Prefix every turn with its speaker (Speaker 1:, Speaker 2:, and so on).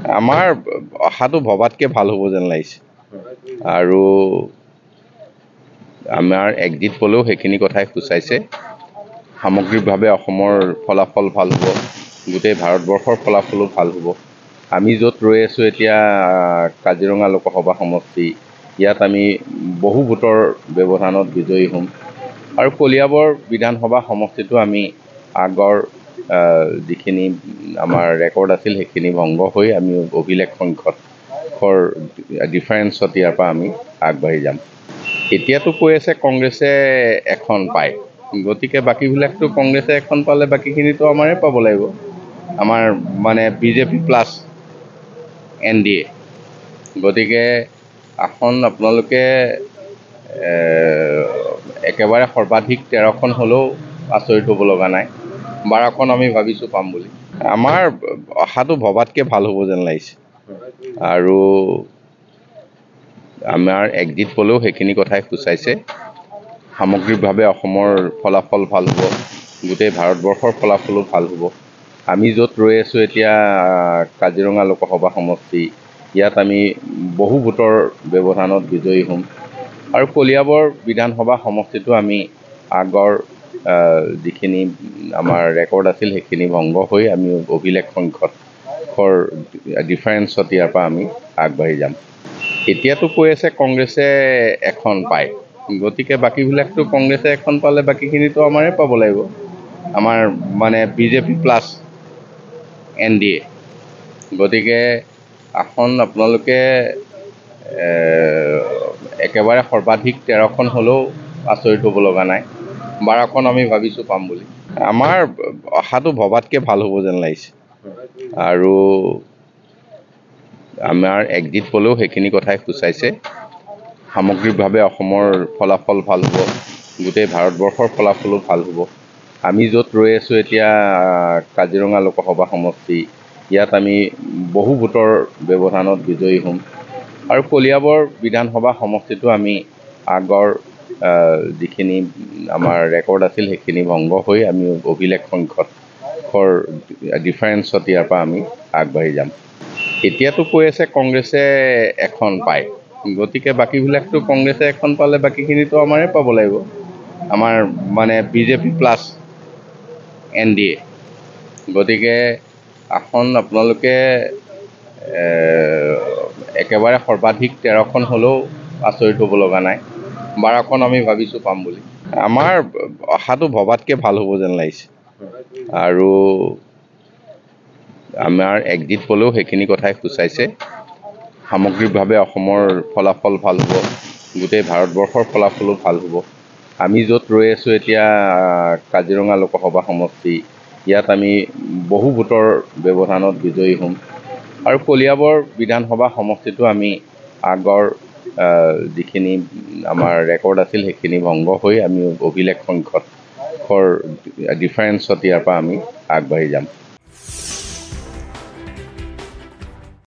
Speaker 1: আমাৰ আশাটো ভবাতকৈ ভাল হ'ব যেন লাগিছে আৰু আমাৰ এক্সিট পোলেও সেইখিনি কথাই সূচাইছে। সামগ্ৰিকভাৱে অসমৰ ফলাফল ভাল হ'ব, গোটেই ভাৰতবৰ্ষৰ ফলাফলো ভাল হ'ব। আমি য'ত ৰৈ আছোঁ এতিয়া কাজিৰঙা লোকসভা সমষ্টি, ইয়াত আমি বহু ভোটৰ ব্যৱধানত বিজয়ী হ'ম আৰু কলিয়াবৰ বিধানসভা সমষ্টিটো আমি আগৰ যিখিনি আমাৰ ৰেকৰ্ড আছিল সেইখিনি ভংগ হৈ আমি অভিলেখ সংখ্যকৰ ডিফাৰেঞ্চত ইয়াৰ পৰা আমি আগবাঢ়ি যাম। এতিয়াতো কৈ আছে কংগ্ৰেছে এখন পায়, গতিকে বাকীবিলাকতো কংগ্ৰেছে এখন পালে বাকীখিনিতো আমাৰে পাব লাগিব। আমাৰ মানে বিজেপি প্লাছ NDA, গতিকে আসন আপোনালোকে একেবাৰে সৰ্বাধিক 13খন হ'লেও আচৰিত হ'ব লগা নাই। 12খন আমি ভাবিছোঁ পাম বুলি। আমাৰ আশাটো ভবাতকৈ ভাল হ'ব যেন লাগিছে আৰু আমাৰ এক্সিট পোলেও সেইখিনি কথাই সূচাইছে। সামগ্ৰিকভাৱে অসমৰ ফলাফল ভাল হ'ব, গোটেই ভাৰতবৰ্ষৰ ফলাফলো ভাল হ'ব। আমি য'ত ৰৈ আছোঁ এতিয়া কাজিৰঙা লোকসভা সমষ্টি, ইয়াত আমি বহু ভোটৰ ব্যৱধানত বিজয়ী হ'ম আৰু কলিয়াবৰ বিধানসভা সমষ্টিটো আমি আগৰ যিখিনি আমাৰ ৰেকৰ্ড আছিল সেইখিনি ভংগ হৈ আমি অভিলেখ সংখ্যকৰ ডিফাৰেঞ্চত ইয়াৰ পৰা আমি আগবাঢ়ি যাম। এতিয়াতো কৈ আছে কংগ্ৰেছে এখন পায়, গতিকে বাকীবিলাকতো কংগ্ৰেছে এখন পালে বাকীখিনিতো আমাৰে পাব লাগিব। আমাৰ মানে বিজেপি প্লাছ NDA, গতিকে আসন আপোনালোকে একেবাৰে সৰ্বাধিক 13খন হ'লেও আচৰিত হ'ব লগা নাই। 12খন আমি ভাবিছোঁ পাম বুলি। আমাৰ আশাটো ভবাতকৈ ভাল হ'ব যেন লাগিছে আৰু আমাৰ এক্সিট পোলেও সেইখিনি কথাই সূচাইছে। সামগ্ৰিকভাৱে অসমৰ ফলাফল ভাল হ'ব, গোটেই ভাৰতবৰ্ষৰ ফলাফলো ভাল হ'ব। আমি য'ত ৰৈ আছোঁ এতিয়া কাজিৰঙা লোকসভা সমষ্টি, ইয়াত আমি বহু ভোটৰ ব্যৱধানত বিজয়ী হ'ম আৰু কলিয়াবৰ বিধানসভা সমষ্টিটো আমি আগৰ যিখিনি আমাৰ ৰেকৰ্ড আছিল সেইখিনি ভংগ হৈ আমি অভিলেখ সংখ্যকৰ ডিফাৰেঞ্চত ইয়াৰ পৰা আমি আগবাঢ়ি যাম। এতিয়াতো কৈ আছে কংগ্ৰেছে এখন পায়, গতিকে বাকীবিলাকতো কংগ্ৰেছে এখন পালে বাকীখিনিতো আমাৰে পাব লাগিব। আমাৰ মানে বিজেপি প্লাছ NDA, গতিকে আসন আপোনালোকে একেবাৰে সৰ্বাধিক 13খন হ'লেও আচৰিত হ'ব লগা নাই। 12খন আমি ভাবিছোঁ পাম বুলি। আমাৰ আশাটো ভবাতকৈ ভাল হ'ব যেন লাগিছে আৰু আমাৰ এক্সিট পোলেও সেইখিনি কথাই সূচাইছে। সামগ্ৰিকভাৱে অসমৰ ফলাফল ভাল হ'ব, গোটেই ভাৰতবৰ্ষৰ ফলাফলো ভাল হ'ব। আমি য'ত ৰৈ আছোঁ এতিয়া কাজিৰঙা লোকসভা সমষ্টি, ইয়াত আমি বহু ভোটৰ ব্যৱধানত বিজয়ী হ'ম আৰু কলিয়াবৰ বিধানসভা সমষ্টিটো আমি আগৰ যিখিনি আমাৰ ৰেকৰ্ড আছিল সেইখিনি ভংগ হৈ আমি অভিলেখ সংখ্যকৰ ডিফাৰেঞ্চত ইয়াৰ পৰা আমি আগবাঢ়ি যাম।